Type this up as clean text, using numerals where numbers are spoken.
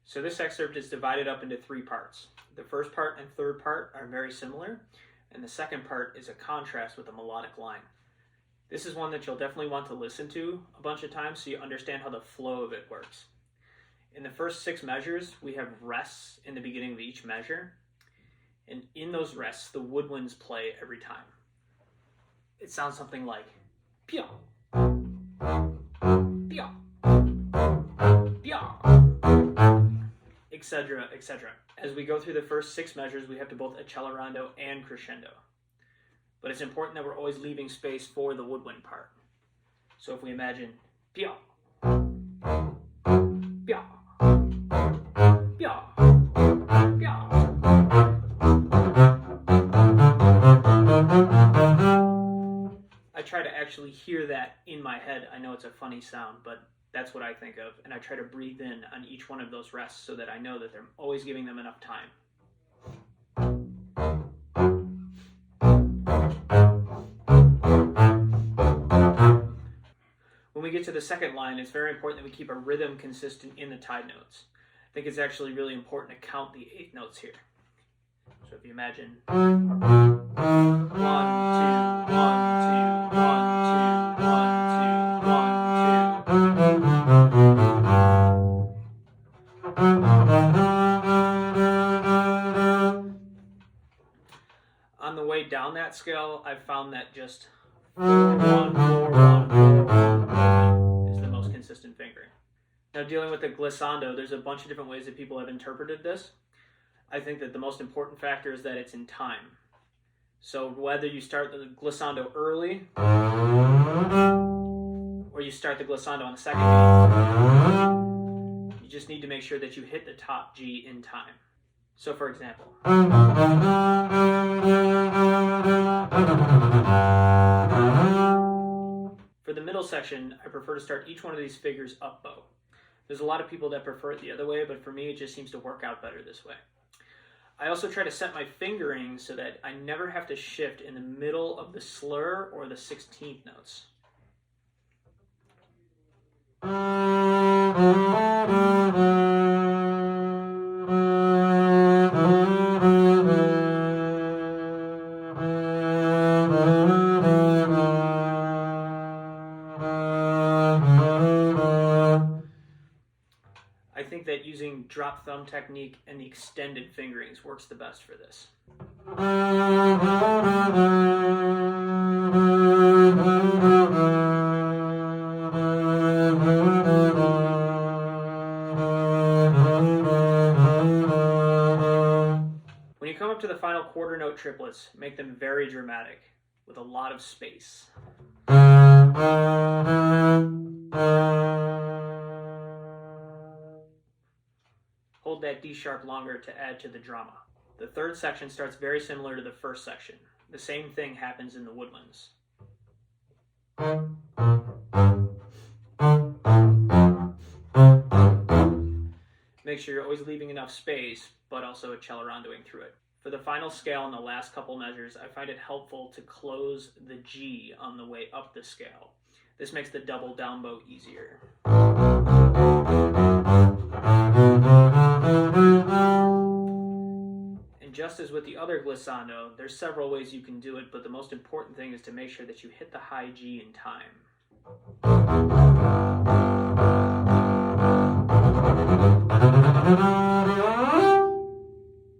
So this excerpt is divided up into three parts. The first part and third part are very similar, and the second part is a contrast with a melodic line. This is one that you'll definitely want to listen to a bunch of times so you understand how the flow of it works. In the first 6 measures, we have rests in the beginning of each measure, and in those rests, the woodwinds play every time. It sounds something like pia, pia, pia, etc., etc. As we go through the first 6 measures, we have to both accelerando and crescendo. But it's important that we're always leaving space for the woodwind part. So if we imagine pia, pia, pia, pia. I try to actually hear that in my head. I know it's a funny sound, but that's what I think of, and I try to breathe in on each one of those rests so that I know that they're always giving them enough time. When we get to the second line, it's very important that we keep a rhythm consistent in the tied notes. I think it's actually really important to count the 8 notes here. So if you imagine 1, 2, 1, 2, 1, 2, 1, 2, 1, 2. On the way down that scale, I've found that just 4, 1, 4, 1, 4, 1 is the most consistent fingering. Now, dealing with the glissando, there's a bunch of different ways that people have interpreted this. I think that the most important factor is that it's in time. So whether you start the glissando early or you start the glissando on the second beat, you just need to make sure that you hit the top G in time. So for example, for the middle section, I prefer to start each one of these figures up bow. There's a lot of people that prefer it the other way, but for me it just seems to work out better this way. I also try to set my fingering so that I never have to shift in the middle of the slur or the 16th notes. I think that using drop thumb technique and the extended fingerings works the best for this. When you come up to the final quarter note triplets, make them very dramatic, with a lot of space. Hold that D sharp longer to add to the drama. The third section starts very similar to the first section. The same thing happens in the woodwinds. Make sure you're always leaving enough space, but also accelerandoing through it. For the final scale in the last couple measures, I find it helpful to close the G on the way up the scale. This makes the double down bow easier. And just as with the other glissando, there's several ways you can do it, but the most important thing is to make sure that you hit the high G in time.